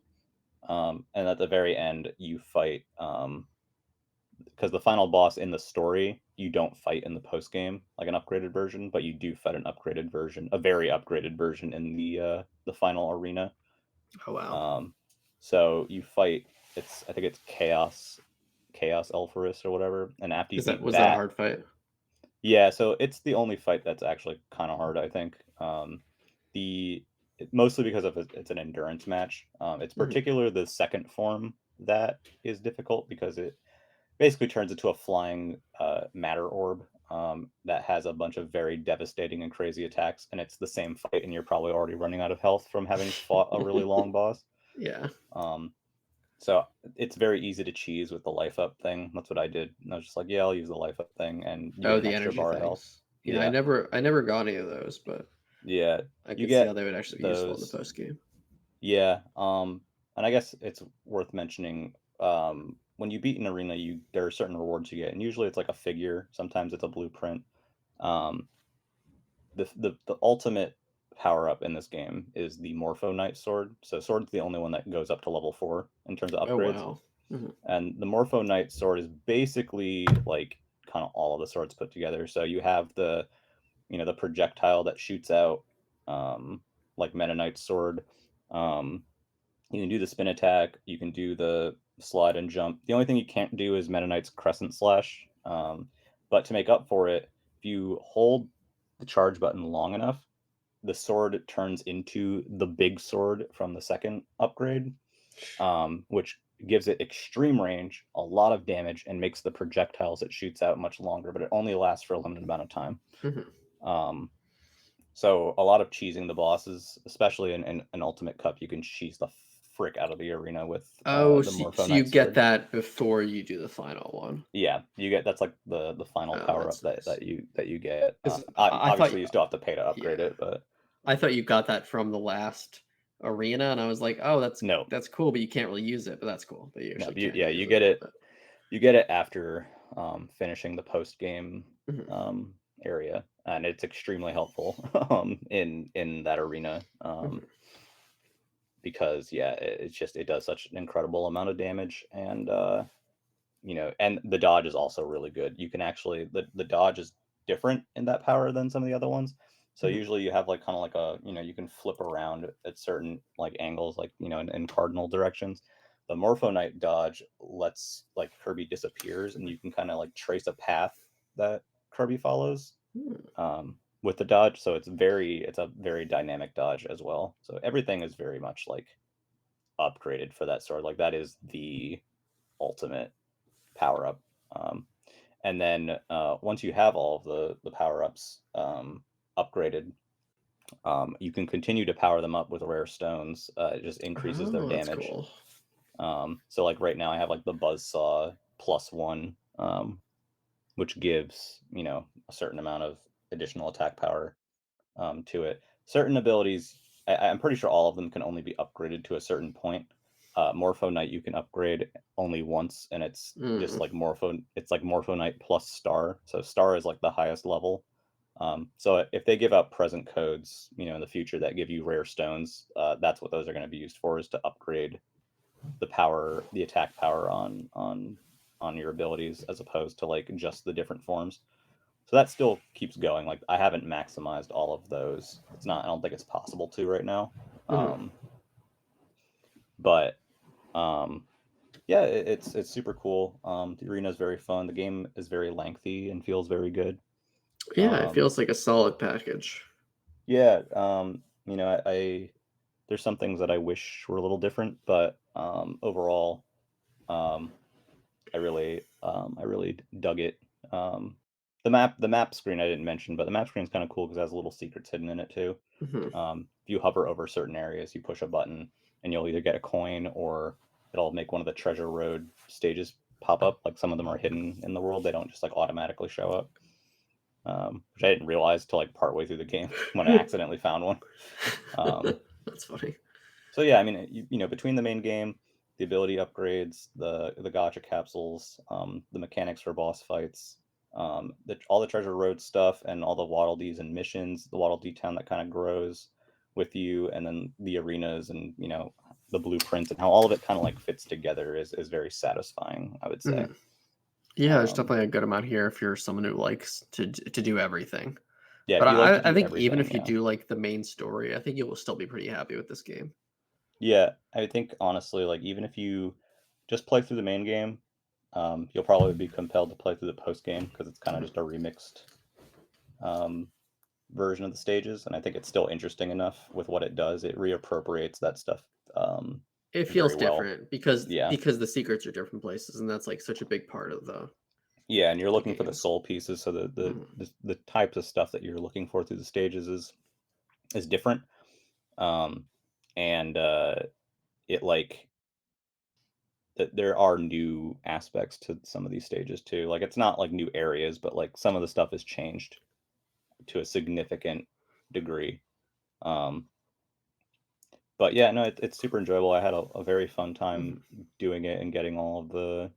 And at the very end, you fight because the final boss in the story you don't fight in the post game like an upgraded version, but you do fight an upgraded version, a very upgraded version in the final arena. Oh wow. Um, so you fight. I think it's Chaos Elforus or whatever, and after you Is that beat was that a that, hard fight? yeah, so it's the only fight that's actually kind of hard, I think. The Mostly because of it's an endurance match. It's Mhm. particular the second form that is difficult because it basically turns into a flying matter orb that has a bunch of very devastating and crazy attacks, and it's the same fight, and you're probably already running out of health from having fought a really long boss. Yeah. Um, so it's very easy to cheese with the life up thing. That's what I did. I was just like, yeah, I'll use the life up thing, and you Oh, get an the extra energy bar of health. things. Yeah, Yeah, I never got any of those, but yeah, I you could see how get they would actually be useful in the those. post game. Yeah, and I guess it's worth mentioning. When you beat an arena, there are certain rewards you get, and usually it's like a figure. Sometimes it's a blueprint. Um, the ultimate power up in this game is the Morpho Knight sword. So sword's the only one that goes up to level 4 in terms of Oh upgrades. wow. Mhm. And the Morpho Knight sword is basically like kind of all of the swords put together. So you have the projectile that shoots out, like Meta Knight's sword. Um, you can do the spin attack. You can do the slide and jump. The only thing you can't do is Meta Knight's crescent slash. But to make up for it, if you hold the charge button long enough, the sword turns into the big sword from the second upgrade, which gives it extreme range, a lot of damage, and makes the projectiles it shoots out much longer. But it only lasts for a limited amount of time. Mhm. Um, so a lot of cheesing the bosses, especially in an Ultimate Cup, you can cheese the frick out of the arena with Oh, the Morpho so you Knight get sword. that before you do the final one. Yeah, you get that's like the final Oh, power up that's nice. that you get. 'Cause I thought Obviously, you still have to pay to upgrade yeah. it, but I thought you got that from the last arena, and I was like, "Oh, no, that's cool, but you can't really use it." But that's cool that you no, actually can yeah, use it. But you get it after finishing the post game mhm, area, and it's extremely helpful in that arena. mhm, Because yeah, it does such an incredible amount of damage, and the dodge is also really good. You can actually the dodge is different in that power than some of the other ones. So mhm. usually you have like kind of like you can flip around at certain like angles, like in cardinal directions. The Morpho Knight dodge lets like Kirby disappears, and you can kind of like trace a path that Kirby follows Hmm. with the dodge. So it's a very dynamic dodge as well. So everything is very much like upgraded for that sword. Like that is the ultimate power up. Um, and then once you have all of the power ups upgraded, you can continue to power them up with rare stones. It just increases their Oh, that's damage. cool. So like right now, I have like the Buzzsaw +1, which gives a certain amount of additional attack power to it. Certain abilities, I'm pretty sure all of them can only be upgraded to a certain point. Morpho Knight you can upgrade only once, and it's just Mm. like Morpho. It's like Morpho Knight plus Star. So Star is like the highest level. So if they give out present codes, in the future that give you rare stones, that's what those are going to be used for, is to upgrade the attack power on your abilities, as opposed to like just the different forms. So that still keeps going. Like I haven't maximized all of those. It's not. I don't think it's possible to right now. Mhm. Um, but yeah, it's super cool. The arena is very fun. The game is very lengthy and feels very good. Yeah, it Um, feels like a solid package. Yeah, I there's some things that I wish were a little different, but overall, um, I really dug it. Um, the map screen I didn't mention, but the map screen is kind of cool because it has little secrets hidden in it too. Hmm. If you hover over certain areas, you push a button, and you'll either get a coin or it'll make one of the treasure road stages pop up. Like some of them are hidden in the world; they don't just like automatically show up. Which I didn't realize till like partway through the game when I accidentally found one. Um, That's funny. so yeah, I mean, between the main game, the ability upgrades, the gotcha capsules, the mechanics for boss fights, all the treasure road stuff, and all the Waddle Dees and missions, the Waddle Dee town that kind of grows with you, and then the arenas and the blueprints and how all of it kind of like fits together is very satisfying, I would say. Mhm. Yeah, there's Um, definitely a good amount here if you're someone who likes to do everything. yeah, But if you like to I do think even everything, if you yeah. do like the main story, I think you will still be pretty happy with this game. Yeah, I think honestly, like even if you just play through the main game, you'll probably be compelled to play through the post game because it's kind of Mhm. just a remixed um, version of the stages, and I think it's still interesting enough with what it does. It reappropriates that stuff It very feels well. different because Yeah, the secrets are different places, and that's like such a big part of yeah, and you're the looking for the game. soul pieces, so Mhm. the types of stuff that you're looking for through the stages is different, um, and it like that there are new aspects to some of these stages too. Like it's not like new areas, but like some of the stuff has changed to a significant degree. Um, but yeah, no, it's super enjoyable. I had a very fun time Mhm. doing it and getting all of the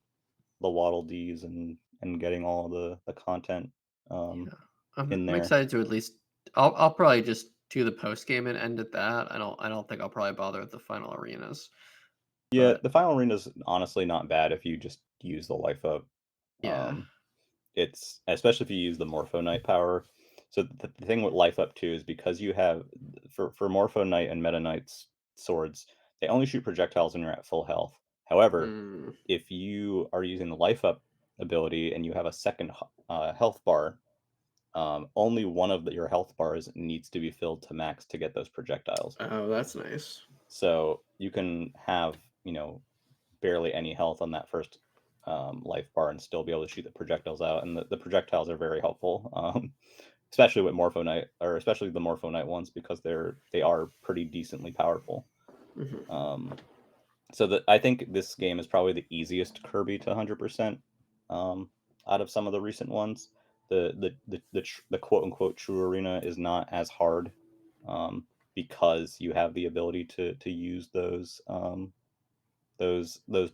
Waddle Dees and getting all the content Yeah. in I'm there. excited to at least I'll probably just do the post game and end at that. I don't think I'll probably bother with the final arenas. Yeah, But the final arena is honestly not bad if you just use the life up. yeah. Um, It's especially if you use the Morpho Knight power. So the thing with Life Up 2 is because you have for Morpho Knight and Meta Knight's swords, they only shoot projectiles when you're at full health. However, Mm. if you are using the Life Up ability and you have a second health bar, only one of your health bars needs to be filled to max to get those projectiles. Oh, that's nice. So you can have, barely any health on that first life bar and still be able to shoot the projectiles out. And the projectiles are very helpful, especially with Morpho Knight, or especially the Morpho Knight ones, because they are pretty decently powerful. Mhm. Um, so that I think this game is probably the easiest Kirby to 100% out of some of the recent ones. The quote unquote true arena is not as hard um, because you have the ability to use those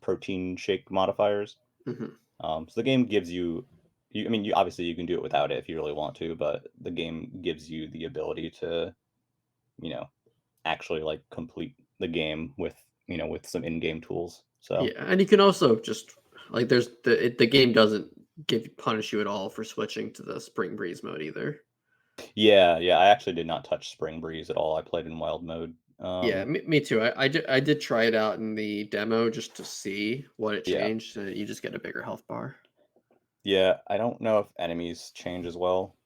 protein shake modifiers. Mhm. So the game gives I mean, you obviously you can do it without it if you really want to, but the game gives you the ability to, you know, actually like complete the game with, with some in-game tools. So Yeah, and you can also just like there's the game doesn't punish you at all for switching to the Spring Breeze mode either. yeah, yeah, I actually did not touch Spring Breeze at all. I played in wild mode. Yeah, me too. I did try it out in the demo just to see what it Yeah, changed, and you just get a bigger health bar. yeah. I don't know if enemies change as well.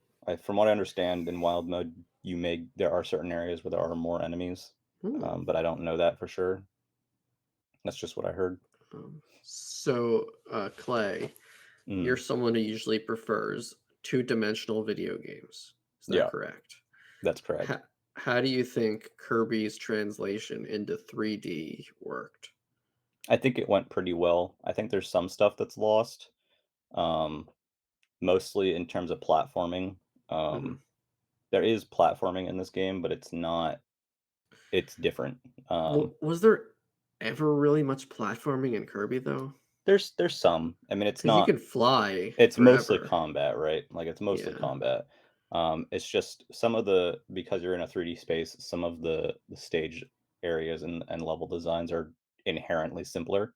From what I understand, in wild mode, there are certain areas where there are more enemies, Hmm. but I don't know that for sure. That's just what I heard. Clay, you're Mm, someone who usually prefers two-dimensional video games. Is that yeah, correct? that's correct. How, how do you think Kirby's translation into 3D worked? I think it went pretty well. I think there's some stuff that's lost, um, mostly in terms of platforming. Mhm. Um, there is platforming in this game, but it's different. Was there ever really much platforming in Kirby though? There's some. I mean, Because you can fly it's mostly forever. combat, right? Like it's mostly Yeah, combat. It's just because you're in a 3D space, some of the stage areas and level designs are inherently simpler.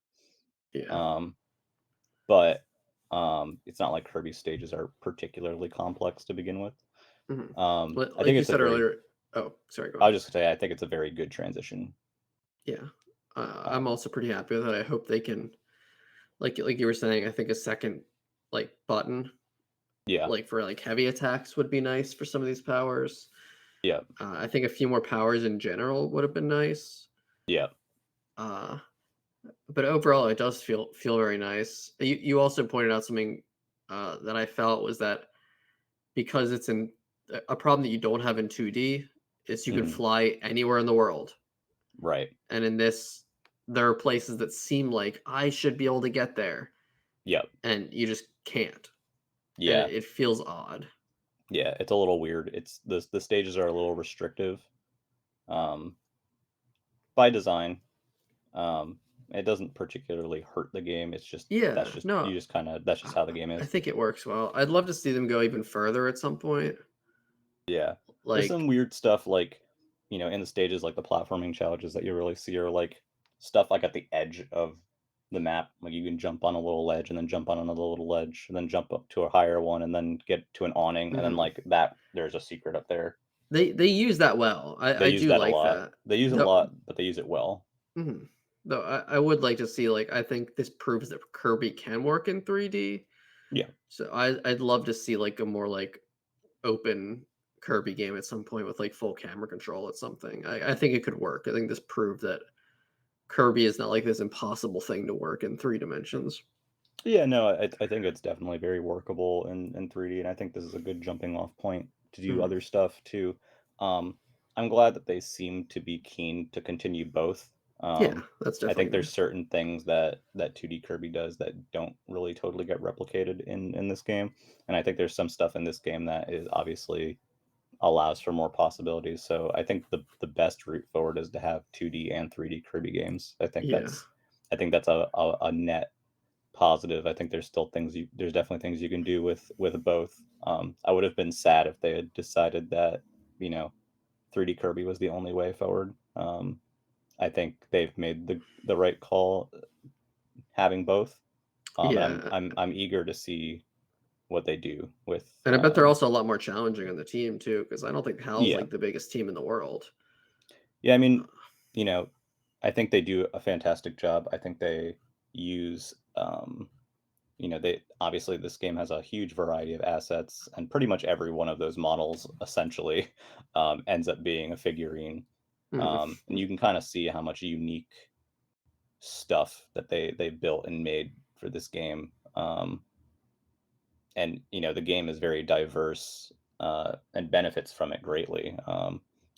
yeah. Um, but it's not like Kirby stages are particularly complex to begin with. Mhm. I Like think you it's a said very earlier. Oh, sorry. Go I ahead. was just gonna say I think it's a very good transition. Yeah, I'm Um, also pretty happy with it. I hope they can, like you were saying. I think a second like button, yeah, like for like heavy attacks, would be nice for some of these powers. Yeah. I think a few more powers in general would have been nice. Yeah. Uh, but overall, it does feel very nice. You also pointed out something that I felt was that because it's in a problem that you don't have in 2D is you can Mhm. fly anywhere in the world, Right. and in this, there are places that seem like I should be able to get there, Yep. and you just can't, and Yeah. it feels odd. Yeah, it's a little weird. It's the stages are a little restrictive, um, by design. It doesn't particularly hurt the game. It's just Yeah, you no, just kinda that's just how the game I is. think it works well. I'd love to see them go even further at some point. Yeah. There's some Like, weird stuff like, in the stages, like the platforming challenges that you really see are like stuff like at the edge of the map. Like you can jump on a little ledge and then jump on another little ledge and then jump up to a higher one and then get to an awning and then mhm. like that there's a secret up there. They use that well. They I use do that a like lot. that. They use it a Though lot, but they use it well. mhm. Though I would like to see, like, I think this proves that Kirby can work in 3D. Yeah. So I'd love to see, like, a more, like, open Kirby game at some point with, like, full camera control at something. I think it could work. I think this proved that Kirby is not, like, this impossible thing to work in 3 dimensions. Yeah, no, I think it's definitely very workable in 3D, and I think this is a good jumping off point to do Mhm. other stuff too. Um, I'm glad that they seem to be keen to continue both. Yeah, that's I definitely think there's good. certain things that 2D Kirby does that don't really totally get replicated in this game, and I think there's some stuff in this game that is obviously allows for more possibilities. So I think the best route forward is to have 2D and 3D Kirby games. Yeah. I think that's a net positive. I think there's still there's definitely things you can do with both. I would have been sad if they had decided that, you know, 3D Kirby was the only way forward. I think they've made the right call having both. And Yeah, I'm eager to see what they do with and I bet they're also a lot more challenging on the team too, because I don't think HAL's, yeah. like, the biggest team in the world. Yeah, I mean, you know, I think they do a fantastic job. I think they use they obviously this game has a huge variety of assets, and pretty much every one of those models essentially ends up being a figurine. Mhm. And you can kind of see how much unique stuff that they built and made for this game. And the game is very diverse and benefits from it greatly.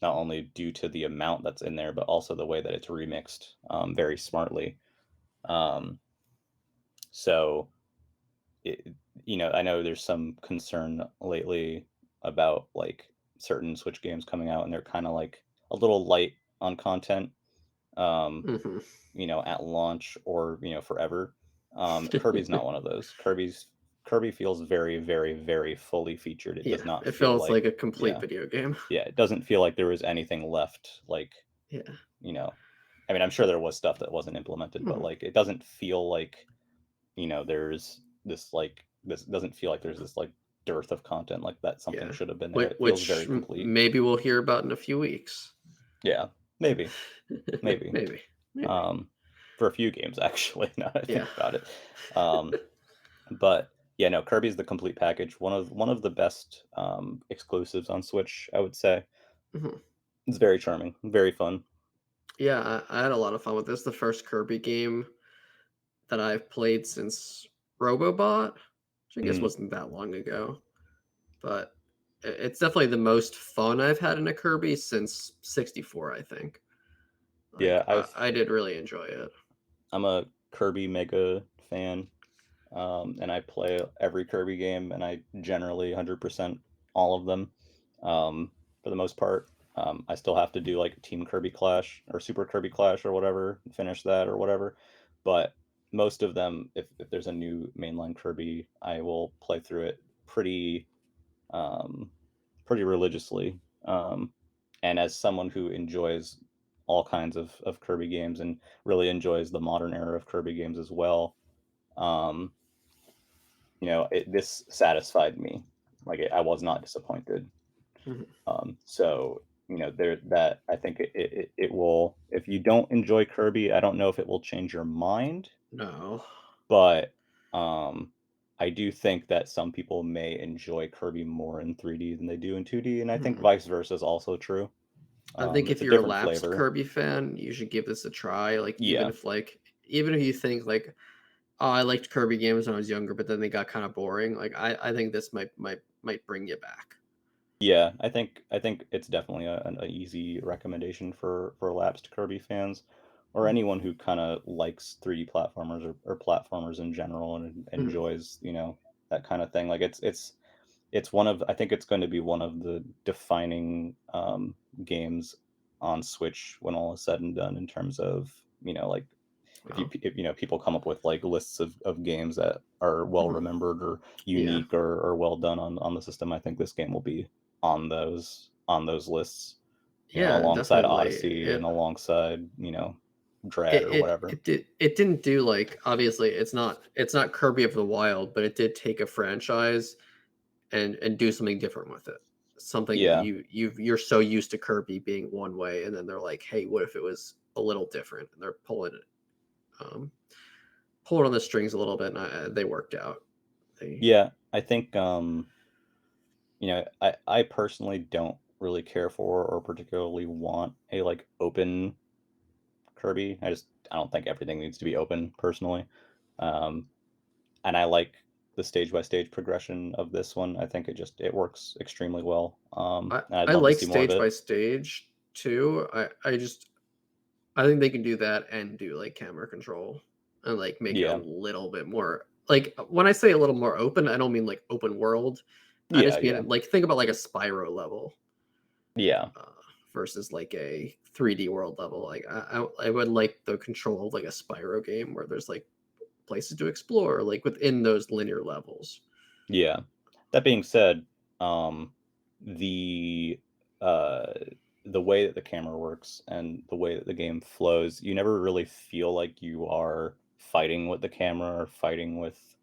Not only due to the amount that's in there, but also the way that it's remixed very smartly. Um, so it, I know there's some concern lately about like certain Switch games coming out and they're kind of like a little light on content, um, Mhm. at launch or, forever. Kirby's not one of those. Kirby feels very, very, very fully featured. It does Yeah, not it feel feels like, like a complete yeah, video game. yeah, it doesn't feel like there was anything left. Like, Yeah. you know, I mean, I'm sure there was stuff that wasn't implemented, but Mhm. like, it doesn't feel like there's this doesn't feel like there's this like dearth of content like that something Yeah. should have been there. Which It feels which very complete. maybe we'll hear about in a few weeks. Yeah, maybe, maybe. Maybe. Maybe. Um, for a few games actually, now that I Yeah. think about it. But yeah, no, Kirby's the complete package. One of the best exclusives on Switch, I would say. Mhm. It's very charming, very fun. Yeah, I had a lot of fun with this. The first Kirby game that I've played since Robobot, which I guess Mhm. wasn't that long ago, but it's definitely the most fun I've had in a Kirby since 64, I think. Yeah, Like, I did really enjoy it. I'm a Kirby mega fan. And I play every Kirby game, and I generally 100% all of them, for the most part. I still have to do like Team Kirby Clash or Super Kirby Clash or whatever, finish that or whatever. But most of them, if there's a new mainline Kirby, I will play through it um, pretty religiously. And as someone who enjoys all kinds of Kirby games and really enjoys the modern era of Kirby games as well, um, this satisfied me. Like I was not disappointed. Mhm. So there that I think it will. If you don't enjoy Kirby, I don't know if it will change your mind, No. but um, I do think that some people may enjoy Kirby more in 3D than they do in 2D, and I think Hmm. vice versa is also true. I think It's if a you're a different lapsed flavor. Kirby fan, you should give this a try. Yeah. Even if you think like, oh, I liked Kirby games when I was younger, but then they got kind of boring. I think this might bring you back. Yeah, I think it's definitely a easy recommendation for lapsed Kirby fans, or anyone who kind of likes 3D platformers or platformers in general and Mhm. enjoys, that kind of thing. Like it's one of I think it's going to be one of the defining games on Switch when all is said and done in terms of, like Wow. if people come up with like lists of games that are well Mhm. remembered or Yeah, unique or well done on the system, I think this game will be on those lists, yeah, alongside definitely. Odyssey and alongside, Dread or It whatever. it did it didn't do like obviously it's not Kirby of the Wild, but it did take a franchise and do something different with it. Something that Yeah. you're so used to Kirby being one way, and then they're like, hey, what if it was a little different? And they're um, pulling on the strings a little bit, and they worked out. They Yeah, I think I personally don't really care for or particularly want a like open Kirby. I don't think everything needs to be open personally. Um, and I like the stage by stage progression of this one. I think it works extremely well. And I'd I love to like see more of stage it. by stage too. I think they can do that and do like camera control and like make it a Yeah. little bit more like when I say a little more open, I don't mean like open world. I Yeah, just yeah. mean like think about like a Spyro level Yeah. uh, versus like a 3D world level. Like I would like the control of like a Spyro game where there's like places to explore like within those linear levels. Yeah. That being said, um, the uh, the way that the camera works and the way that the game flows, you never really feel like you are fighting with the camera or fighting with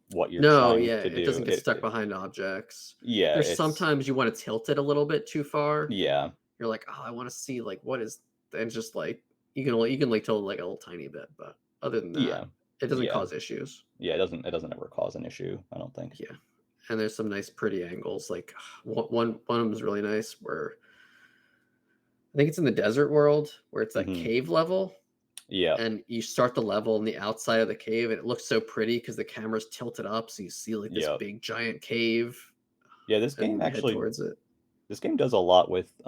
what you're No, trying yeah, to it do. doesn't get stuck behind objects. Yeah, There's it's sometimes you want to tilt it a little bit too far. yeah, You're like, "Oh, I wanna see, like, what is" and just, like, you can, like, tilt it, like, a little tiny bit, but other than that, yeah, it doesn't yeah, cause issues. yeah. It doesn't ever cause an issue. I don't think. Yeah, and there's some nice pretty angles, like, one of them is really nice where I think it's in the desert world, where it's that Hmm. cave level, Yeah, and you start the level on the outside of the cave, and it looks so pretty because the camera's tilted up, so you see, like, this yeah, big giant cave, yeah. This game and you head actually, towards it. this game does a lot with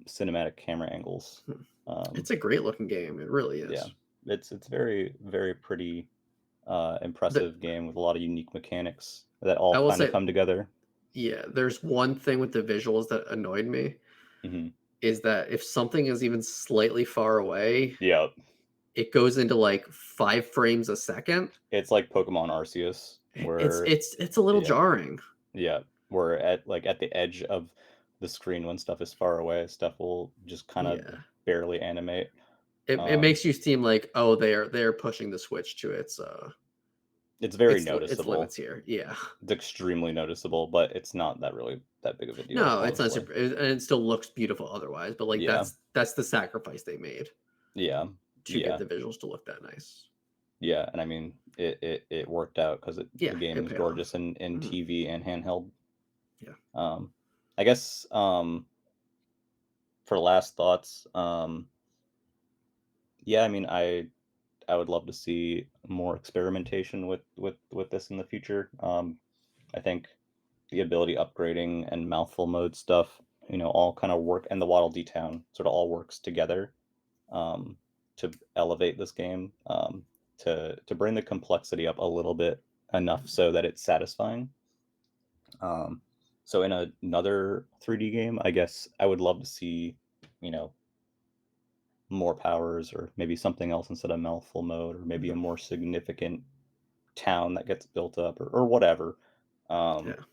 cinematic camera angles. Hmm. Um, It's a great looking game, it really yeah, is. it's very very pretty, The impressive game with a lot of unique mechanics that all I will kind of say come together. yeah, there's one thing with the visuals that annoyed me, Hmm. is that if something is even slightly far away, Yeah, it goes into, like, 5 frames a second. it's like Pokemon Arceus, It's where it's it's a little yeah, jarring. yeah, where at the edge of the screen when stuff is far away, stuff will just kind of Yeah. barely animate. It Um, makes you seem like, "Oh, they're pushing the Switch to it's very its limits noticeable. here." Yeah. It's extremely noticeable, but it's not that really that big of a deal, No, it's not honestly. super and it still looks beautiful otherwise, but, like, Yeah, that's the sacrifice they made yeah, to get yeah, the visuals to look that nice. yeah, and I mean, it worked out because the Yeah, game it is paid off. gorgeous in Mhm. TV and handheld. Yeah. Um, I guess, for last thoughts, yeah, I mean, I would love to see more experimentation with this in the future. I think the ability upgrading and mouthful mode stuff, all kind of work, and the Waddle Dee Town sort of all works together, um, to elevate this game, to bring the complexity up a little bit enough Mhm. so that it's satisfying. Um, so in another 3D game, I guess I would love to see, you know, more powers or maybe something else instead of mouthful mode, or maybe a Mhm. more significant town that gets built up or whatever. Um, Yeah.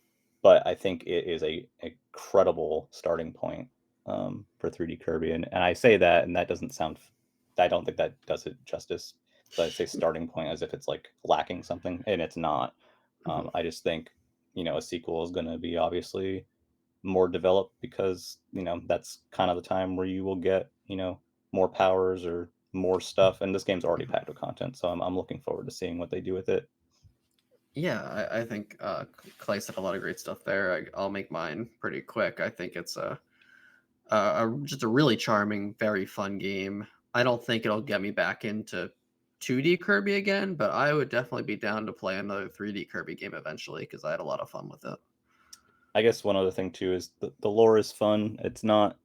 but I think it is a credible starting point, for 3D Kirby, and I say that, and that doesn't sound. I don't think that does it justice. But I say starting point as if it's like lacking something, and it's not. Mhm. I just think a sequel is going to be obviously more developed because that's kind of the time where you will get more powers or more stuff, and this game's already Mhm. packed with content, so I'm looking forward to seeing what they do with it. Yeah, I think Clay said a lot of great stuff there. I'll make mine pretty quick. I think it's just a really charming, very fun game. I don't think it'll get me back into 2D Kirby again, but I would definitely be down to play another 3D Kirby game eventually because I had a lot of fun with it. I guess one other thing too is the lore is fun. It's not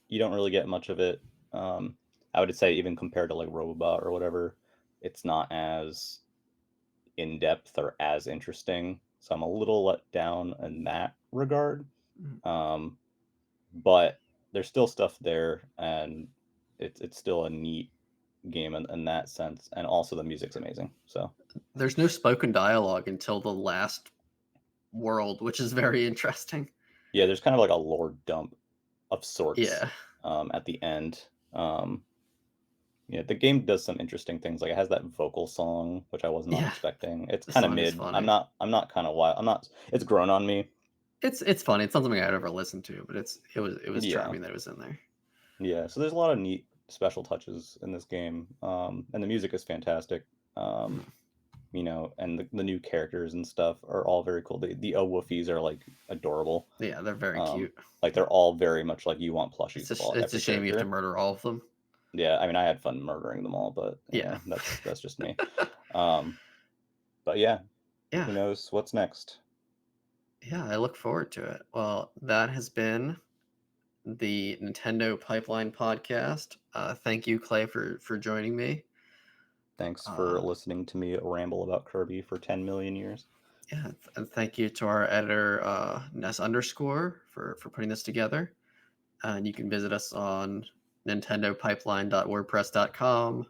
you don't really get much of it. I would say even compared to like Robobot or whatever, it's not as in depth or as interesting. So I'm a little let down in that regard. Mm. Um, but there's still stuff there, and it's still a neat game in that sense. And also the music's amazing. So There's no spoken dialogue until the last world, which is very interesting. yeah, there's kind of like a lore dump of sorts Yeah, at the end. Um, Yeah, the game does some interesting things, like, it has that vocal song, which I was not yeah, expecting. It's the kinda song is mid. I'm funny. not I'm not kinda wild I'm not it's grown on me. It's funny. It's not something I'd ever listened to, but it was Yeah, charming that it was in there. yeah, so there's a lot of neat special touches in this game, and the music is fantastic, Mm. and the new characters and stuff are all very cool. The wuffies are, like, adorable. Yeah, they're very Um, cute. like, they're all very much like you want plushies of all It's a every shame you have to character. murder all of them. Yeah, I mean, I had fun murdering them all, but, Yeah. that's just me. Um, but yeah, Yeah. who knows what's next. Yeah, I look forward to it. Well, that has been the Nintendo Pipeline podcast. Thank you, Clay, for joining me. Thanks for Uh, listening to me ramble about Kirby for 10 million years. yeah, and thank you to our editor Ness underscore for putting this together. And you can visit us on nintendopipeline.wordpress.com.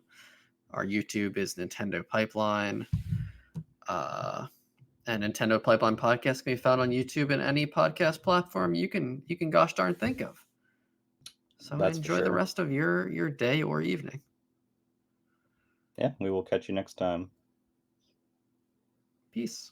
Our YouTube is Nintendo Pipeline. Uh, and Nintendo Pipeline podcast can be found on YouTube and any podcast platform you can gosh darn think of. So That's for enjoy the sure. rest of your day or evening. Yeah, we will catch you next time. Peace.